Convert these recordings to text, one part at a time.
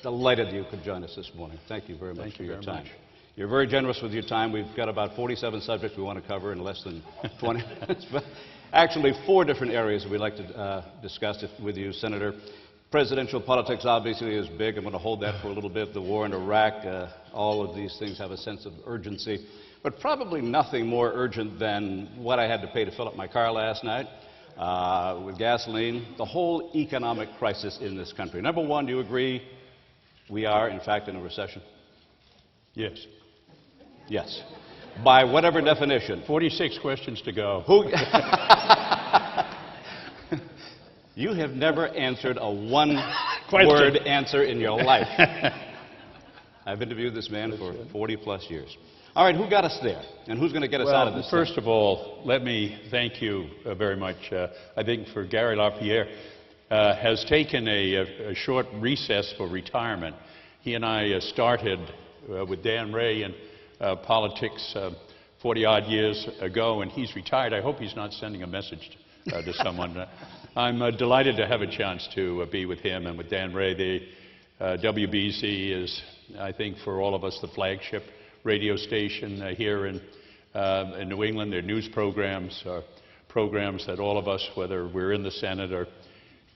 Delighted you could join us this morning. Thank you very much for your time. You're very generous with your time. We've got about 47 subjects we want to cover in less than 20 minutes. But actually, 4 different areas we'd like to discuss with you, Senator. Presidential politics obviously is big. I'm going to hold that for a little bit. The war in Iraq, all of these things have a sense of urgency. But probably nothing more urgent than what I had to pay to fill up my car last night with gasoline, the whole economic crisis in this country. Number one, do you agree we are, in fact, in a recession? Yes. Yes. By whatever definition. 46 questions to go. You have never answered a one-word answer in your life. I've interviewed this man for 40-plus years. All right, who got us there? And who's going to get us out of this? First of all, let me thank you very much. I think for Gary LaPierre has taken a short recess for retirement. He and I started with Dan Ray in politics 40-odd years ago, and he's retired. I hope he's not sending a message to someone. I'm delighted to have a chance to be with him and with Dan Ray. The WBZ is, I think, for all of us, the flagship radio station here in New England. Their news programs are programs that all of us, whether we're in the Senate or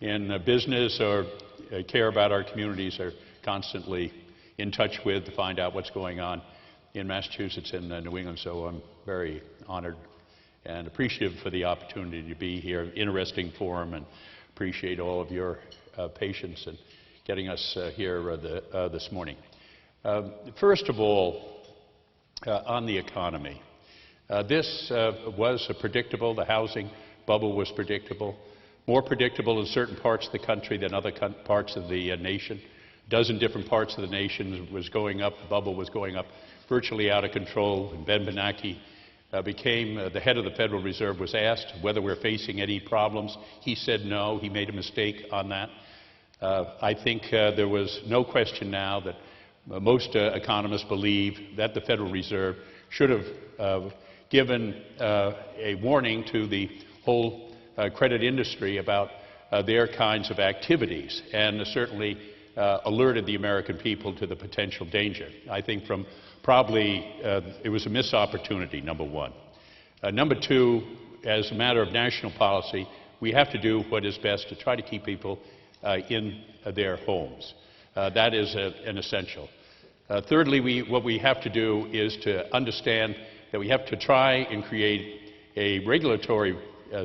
in business or care about our communities, are constantly in touch with to find out what's going on in Massachusetts and New England. So I'm very honored and appreciative for the opportunity to be here. Interesting forum, and appreciate all of your patience in getting us here this morning. First of all, on the economy. This was predictable. The housing bubble was predictable. More predictable in certain parts of the country than other parts of the nation. A dozen different parts of the nation was going up. The bubble was going up virtually out of control. And Ben Bernanke became the head of the Federal Reserve, was asked whether we're facing any problems. He said no. He made a mistake on that. I think there was no question now that most economists believe that the Federal Reserve should have given a warning to the whole credit industry about their kinds of activities, and certainly alerted the American people to the potential danger. I think from probably it was a missed opportunity, number one. Number two, as a matter of national policy, we have to do what is best to try to keep people in their homes. That is an essential. Thirdly, what we have to do is to understand that we have to try and create a regulatory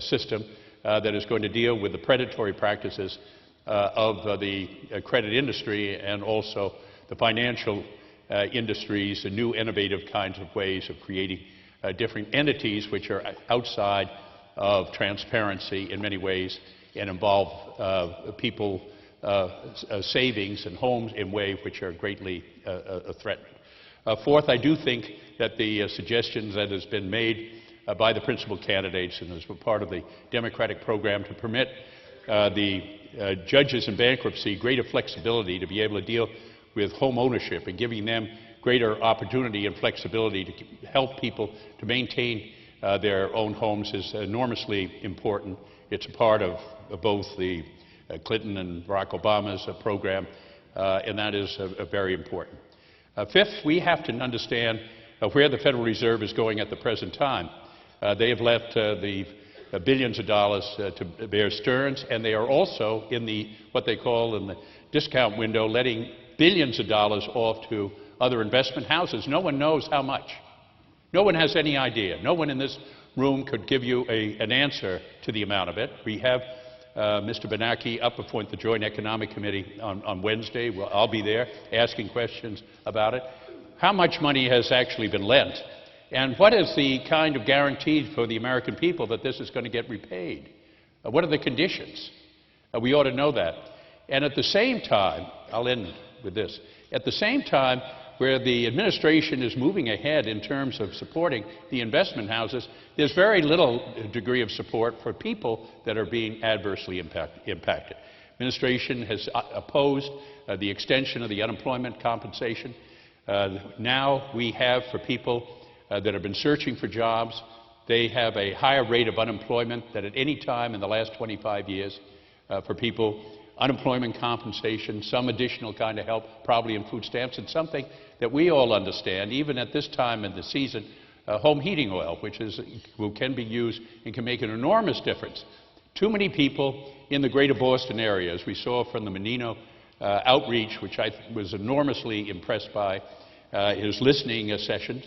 system that is going to deal with the predatory practices of the credit industry and also the financial industries and new innovative kinds of ways of creating different entities which are outside of transparency in many ways and involve people savings and homes in ways which are greatly threatened. Fourth, I do think that the suggestions that has been made by the principal candidates and as part of the Democratic program to permit the judges in bankruptcy greater flexibility to be able to deal with home ownership and giving them greater opportunity and flexibility to help people to maintain their own homes is enormously important. It's a part of both the Clinton and Barack Obama's program, and that is very important. Fifth, we have to understand where the Federal Reserve is going at the present time. They have left the billions of dollars to Bear Stearns, and they are also in the what they call in the discount window, letting billions of dollars off to other investment houses. No one knows how much. No one has any idea. No one in this room could give you an answer to the amount of it. We have Mr. Bernanke up before the Joint Economic Committee on Wednesday. Well, I'll be there asking questions about it. How much money has actually been lent? And what is the kind of guarantee for the American people that this is going to get repaid? What are the conditions? We ought to know that. And at the same time, I'll end with this, at the same time where the administration is moving ahead in terms of supporting the investment houses, there's very little degree of support for people that are being adversely impacted. Administration has opposed the extension of the unemployment compensation. Now we have, for people that have been searching for jobs, they have a higher rate of unemployment than at any time in the last 25 years for people unemployment compensation, some additional kind of help, probably in food stamps, and something that we all understand, even at this time in the season, home heating oil, which can be used and can make an enormous difference. Too many people in the greater Boston area, as we saw from the Menino outreach, which I was enormously impressed by his listening sessions,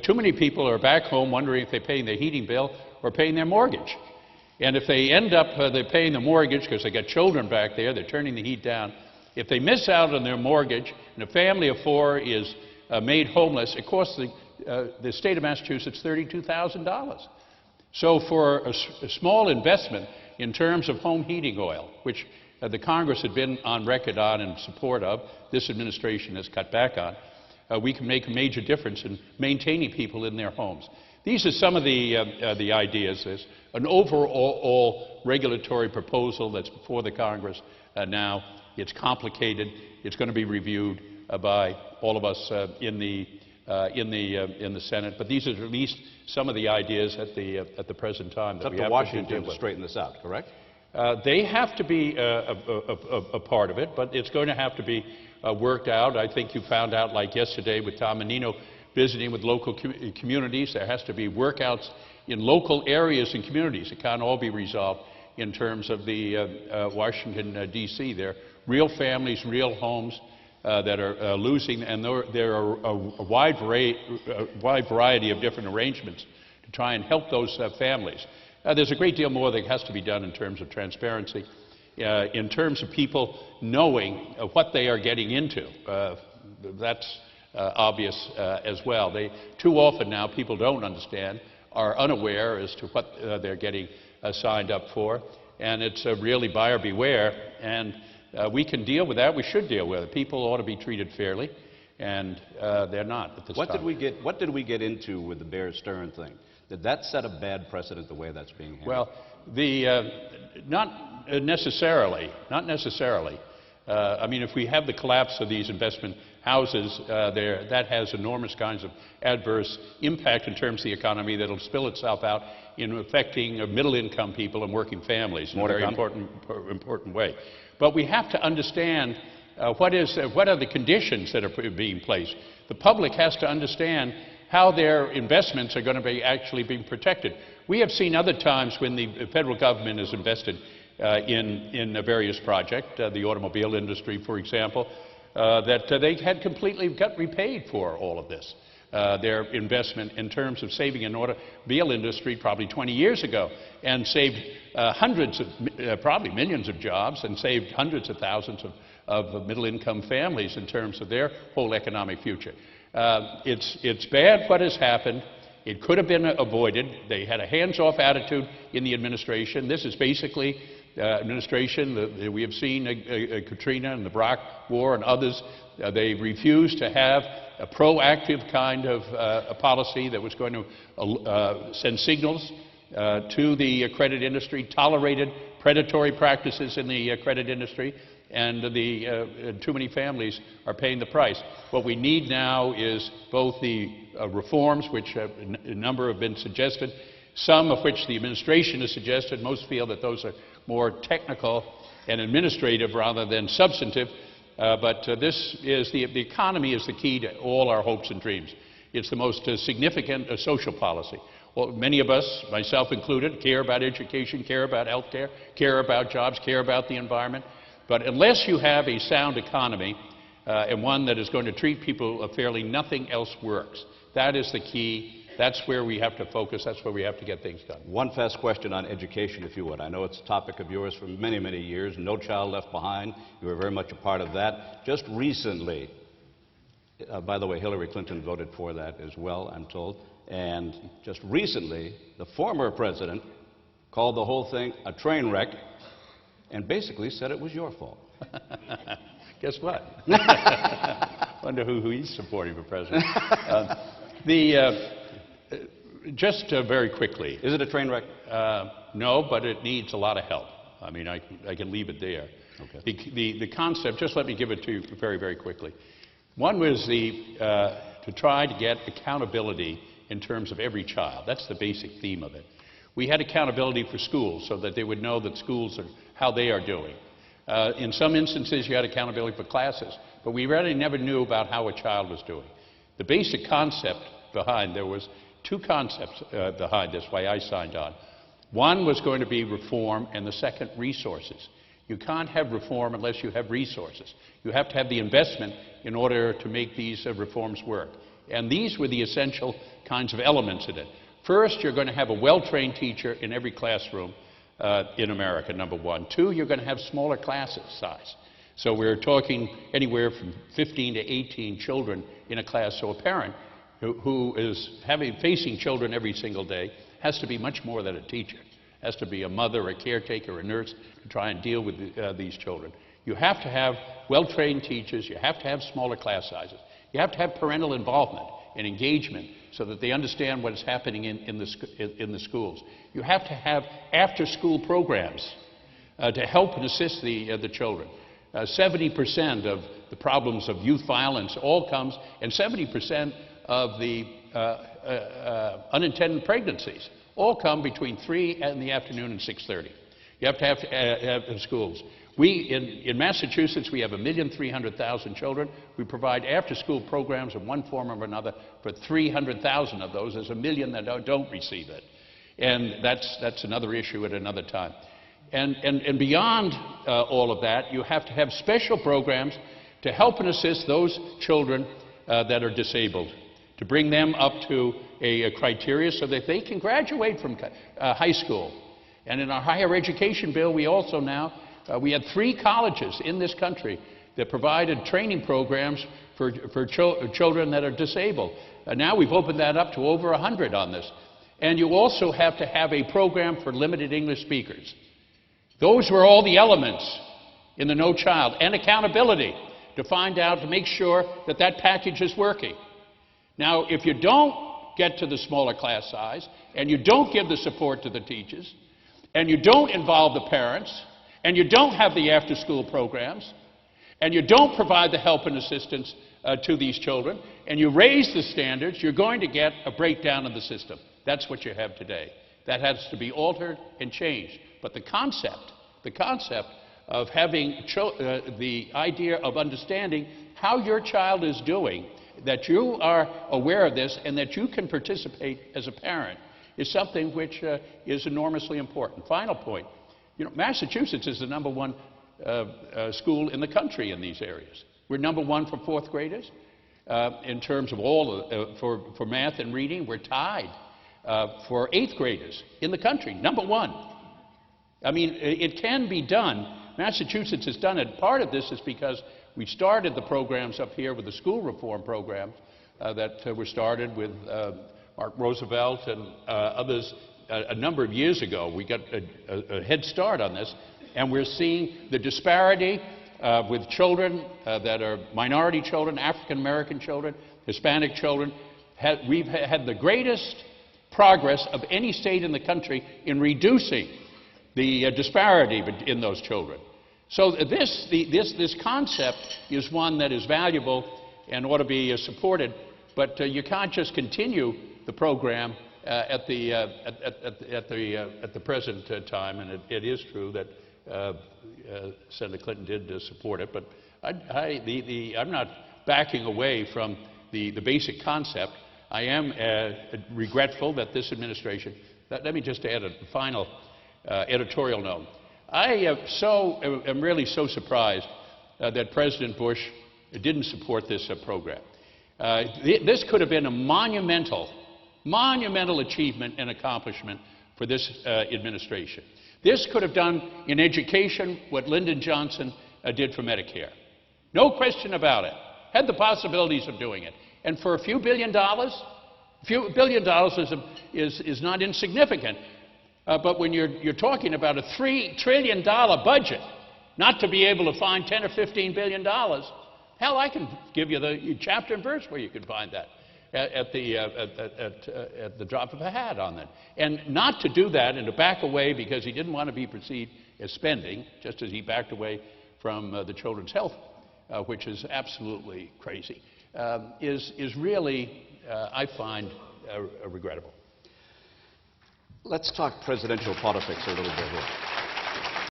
too many people are back home wondering if they're paying their heating bill or paying their mortgage. And if they end up they're paying the mortgage because they got children back there, they're turning the heat down. If they miss out on their mortgage and a family of 4 is made homeless, it costs the state of Massachusetts $32,000. So for a small investment in terms of home heating oil, which the Congress had been on record on in support of, this administration has cut back on, we can make a major difference in maintaining people in their homes. These are some of the ideas. There's an overall regulatory proposal that's before the Congress now. It's complicated. It's going to be reviewed by all of us in the Senate. But these are at least some of the ideas at the present time that we have to Washington to to straighten this out, correct? They have to be a part of it, but it's going to have to be worked out. I think you found out, like yesterday with Tom Menino visiting with local communities, there has to be workouts in local areas and communities. It can't all be resolved in terms of the Washington, D.C. They're real families, real homes that are losing, and there are a wide variety of different arrangements to try and help those families. There's a great deal more that has to be done in terms of transparency, in terms of people knowing what they are getting into. That's obvious as well. Too often now, people don't understand, are unaware as to what they're getting signed up for, and it's really buyer beware, and we can deal with that. We should deal with it. People ought to be treated fairly, and they're not at this time. What did we get into with the Bear Stearns thing? Did that set a bad precedent the way that's being handled? Well, not necessarily. Not necessarily. I mean, if we have the collapse of these investment houses, that has enormous kinds of adverse impact in terms of the economy that will spill itself out in affecting middle-income people and working families in a very important way. But we have to understand what are the conditions that are being placed. The public has to understand how their investments are going to be actually being protected. We have seen other times when the federal government has invested in various projects, the automobile industry, for example, that they had completely got repaid for all of this. Their investment in terms of saving an automobile industry probably 20 years ago, and saved hundreds of, probably millions of jobs, and saved hundreds of thousands of middle-income families in terms of their whole economic future. It's bad what has happened. It could have been avoided. They had a hands-off attitude in the administration. This is basically administration. We have seen Katrina and the Iraq War and others. They refused to have a proactive kind of a policy that was going to send signals to the credit industry, tolerated predatory practices in the credit industry, and too many families are paying the price. What we need now is both the reforms, which a number have been suggested, some of which the administration has suggested. Most feel that those are more technical and administrative rather than substantive. But the economy is the key to all our hopes and dreams. It's the most significant social policy. Well, many of us, myself included, care about education, care about health care, care about jobs, care about the environment. But unless you have a sound economy and one that is going to treat people fairly, nothing else works. That is the key. That's where we have to focus. That's where we have to get things done. One fast question on education, if you would. I know it's a topic of yours for many, many years. No Child Left Behind. You were very much a part of that. Just recently, by the way, Hillary Clinton voted for that as well, I'm told. And just recently, the former president called the whole thing a train wreck and basically said it was your fault. Guess what? Wonder who he's supporting for president. Just very quickly. Is it a train wreck? No, but it needs a lot of help. I mean, I can leave it there. Okay. The concept, just let me give it to you very, very quickly. One was to try to get accountability in terms of every child. That's the basic theme of it. We had accountability for schools so that they would know that schools are how they are doing. In some instances, you had accountability for classes, but we really never knew about how a child was doing. The basic concept behind, there was two concepts behind this, why I signed on. One was going to be reform, and the second, resources. You can't have reform unless you have resources. You have to have the investment in order to make these reforms work. And these were the essential kinds of elements in it. First, you're going to have a well-trained teacher in every classroom in America, number one. Two, you're going to have smaller class size. So we're talking anywhere from 15 to 18 children in a class. So a parent who is facing children every single day has to be much more than a teacher. Has to be a mother, a caretaker, a nurse to try and deal with these children. You have to have well-trained teachers. You have to have smaller class sizes. You have to have parental involvement and engagement so that they understand what is happening in the schools. You have to have after-school programs to help and assist the children. 70% of the problems of youth violence all comes, and 70% of the unintended pregnancies all come between 3 in the afternoon and 6:30. You have to have schools. In Massachusetts, we have 1,300,000 children. We provide after-school programs in one form or another for 300,000 of those. There's 1 million that don't receive it. And that's another issue at another time. And beyond all of that, you have to have special programs to help and assist those children that are disabled, to bring them up to a criteria so that they can graduate from high school. And in our higher education bill, we also now, we had 3 colleges in this country that provided training programs for children that are disabled. Now we've opened that up to over 100 on this. And you also have to have a program for limited English speakers. Those were all the elements in the No Child, and accountability to find out, to make sure that that package is working. Now, if you don't get to the smaller class size, and you don't give the support to the teachers, and you don't involve the parents, and you don't have the after-school programs, and you don't provide the help and assistance to these children, and you raise the standards, you're going to get a breakdown of the system. That's what you have today. That has to be altered and changed. But the concept of having the idea of understanding how your child is doing, that you are aware of this and that you can participate as a parent, is something which is enormously important. Final point. You know, Massachusetts is the #1 school in the country in these areas. We're #1 for 4th graders. In terms of all, for math and reading, we're tied for 8th graders in the country, #1. I mean, it can be done. Massachusetts has done it. Part of this is because we started the programs up here with the school reform programs that were started with Mark Roosevelt and others a number of years ago. We got a head start on this, and we're seeing the disparity with children that are minority children, African American children, Hispanic children. We've had the greatest progress of any state in the country in reducing the disparity in those children. So this concept is one that is valuable and ought to be supported, but you can't just continue the program at the present time, and it is true that Senator Clinton did support it, but I'm not backing away from the basic concept. I am regretful that this administration, let me just add a final editorial note. I am really so surprised that President Bush didn't support this program. This could have been a monumental achievement and accomplishment for this administration. This could have done in education what Lyndon Johnson did for Medicare. No question about it. Had the possibilities of doing it. And for a few $1 billion is not insignificant. But when you're talking about a $3 trillion budget, not to be able to find $10 or $15 billion, hell, I can give you the chapter and verse where you can find that at the drop of a hat on that. And not to do that and to back away because he didn't want to be perceived as spending, just as he backed away from the children's health, which is absolutely crazy, is really, I find, regrettable. Let's talk presidential politics a little bit here.